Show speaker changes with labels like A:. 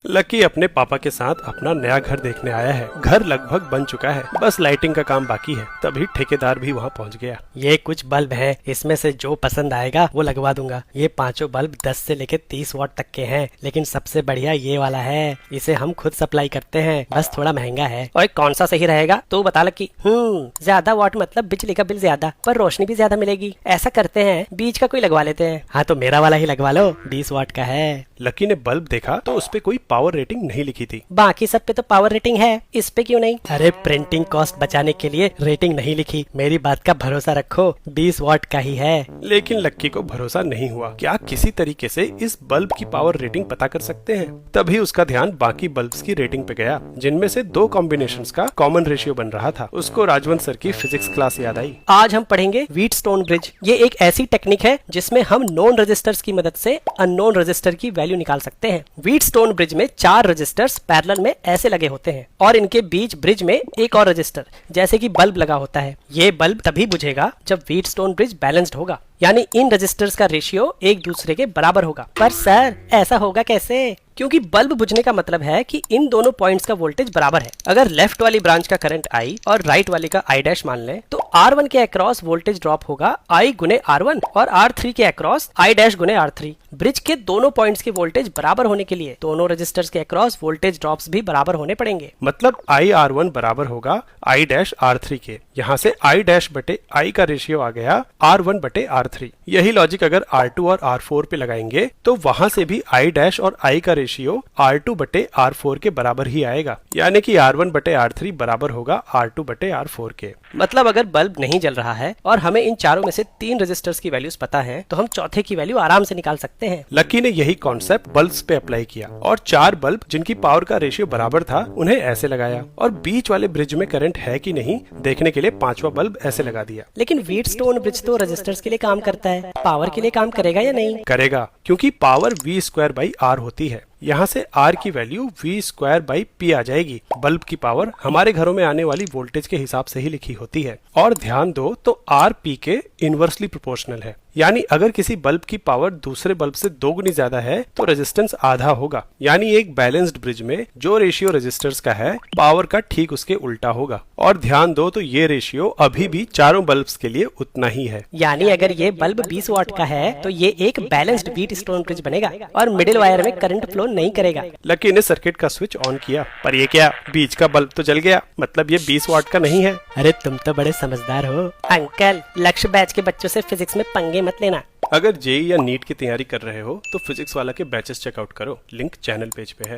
A: Lucky अपने पापा के साथ अपना नया घर देखने आया है। घर लगभग बन चुका है, बस लाइटिंग का काम बाकी है। तभी ठेकेदार भी वहाँ पहुँच गया।
B: ये कुछ बल्ब हैं, इसमें से जो पसंद आएगा वो लगवा दूंगा। ये पांचों बल्ब 10 से लेकर 30 वाट तक के हैं, लेकिन सबसे बढ़िया ये वाला है। इसे हम खुद सप्लाई करते हैं, बस थोड़ा महंगा है। और कौन सा सही रहेगा तू बता लकी। ज्यादा वाट मतलब बिजली का बिल ज्यादा, पर रोशनी भी ज्यादा मिलेगी। ऐसा करते हैं, बीच का कोई लगवा लेते हैं। हाँ तो मेरा वाला ही लगवा लो, 20 वाट का है।
A: लकी ने बल्ब देखा तो उस पे कोई पावर रेटिंग नहीं लिखी थी।
B: बाकी सब पे तो पावर रेटिंग है, इस पे क्यों नहीं? अरे प्रिंटिंग कॉस्ट बचाने के लिए रेटिंग नहीं लिखी। मेरी बात का भरोसा रखो, 20 वाट का ही है।
A: लेकिन लक्की को भरोसा नहीं हुआ। क्या किसी तरीके से इस बल्ब की पावर रेटिंग पता कर सकते हैं? तभी उसका ध्यान बाकी बल्ब्स की रेटिंग पे गया, जिनमें से दो कॉम्बिनेशंस का कॉमन रेशियो बन रहा था। उसको राजवंत सर की फिजिक्स क्लास याद आई।
B: आज हम पढ़ेंगे व्हीटस्टोन ब्रिज। ये एक ऐसी टेक्निक है जिसमें हम नोन रजिस्टर्स की मदद से अननोन रजिस्टर की वैल्यू निकाल सकते हैं। व्हीटस्टोन ब्रिज में 4 रजिस्टर्स पैरेलल में ऐसे लगे होते हैं और इनके बीच ब्रिज में एक और रजिस्टर जैसे कि बल्ब लगा होता है। ये बल्ब तभी बुझेगा जब व्हीटस्टोन ब्रिज बैलेंस्ड होगा, यानी इन रजिस्टर्स का रेशियो एक दूसरे के बराबर होगा। पर सर ऐसा होगा कैसे? क्योंकि बल्ब बुझने का मतलब है कि इन दोनों पॉइंट्स का वोल्टेज बराबर है। अगर लेफ्ट वाली ब्रांच का करंट I और राइट वाले का I डैश मान लें, तो R1 के अक्रॉस वोल्टेज ड्रॉप होगा I गुने R1 और R3 के अक्रॉस I डैश गुने R3। ब्रिज के दोनों पॉइंट्स के वोल्टेज बराबर होने के लिए दोनों रजिस्टर्स के अक्रॉस वोल्टेज ड्रॉप्स भी बराबर होने पड़ेंगे।
A: मतलब IR1 बराबर होगा I डैश R3 के। यहाँ से I डैश बटे I का रेशियो आ गया R1 बटे R3। यही लॉजिक अगर R2 और R4 पे लगाएंगे तो वहां से भी I डैश और I का रेशियो R2 बटे R4 के बराबर ही आएगा, यानी कि R1 बटे R3 बराबर होगा R2 बटे R4 के।
B: मतलब अगर बल्ब नहीं जल रहा है और हमें इन चारों में से 3 रजिस्टर्स की वैल्यूज पता है, तो हम चौथे की वैल्यू आराम से निकाल सकते हैं।
A: लकी ने यही कॉन्सेप्ट बल्ब्स पे अप्लाई किया और 4 बल्ब जिनकी पावर का रेशियो बराबर था उन्हें ऐसे लगाया, और बीच वाले ब्रिज में करंट है कि नहीं देखने के लिए 5वां बल्ब ऐसे लगा दिया।
B: लेकिन व्हीटस्टोन ब्रिज तो रजिस्टर्स के लिए काम करता है, पावर के लिए काम करेगा या नहीं?
A: करेगा, क्योंकि power V square by R होती है। यहाँ से R की value V square by P आ जाएगी। बल्ब की पावर हमारे घरों में आने वाली वोल्टेज के हिसाब से ही लिखी होती है, और ध्यान दो तो R P के इनवर्सली प्रोपोर्शनल है। यानी अगर किसी बल्ब की पावर दूसरे बल्ब से 2 गुनी ज्यादा है तो रेजिस्टेंस आधा होगा। यानी एक बैलेंस्ड ब्रिज में जो रेशियो रेजिस्टर्स का है, पावर का ठीक उसके उल्टा होगा। और ध्यान दो तो ये रेशियो अभी भी चारों बल्ब्स के लिए उतना ही है।
B: यानी अगर ये बल्ब 20 वाट का है तो ये एक बैलेंस्ड व्हीटस्टोन ब्रिज बनेगा और मिडिल वायर में करंट फ्लो नहीं करेगा।
A: लकी ने सर्किट का स्विच ऑन किया, पर ये क्या, बीच का बल्ब तो जल गया। मतलब ये 20 वाट का नहीं है।
B: अरे तुम तो बड़े समझदार हो अंकल। लक्ष्य बैच के बच्चों से फिजिक्स में पंगे मत लेना।
A: अगर जेई या नीट की तैयारी कर रहे हो तो फिजिक्स वाला के बैचेस चेकआउट करो, लिंक चैनल पेज पे है।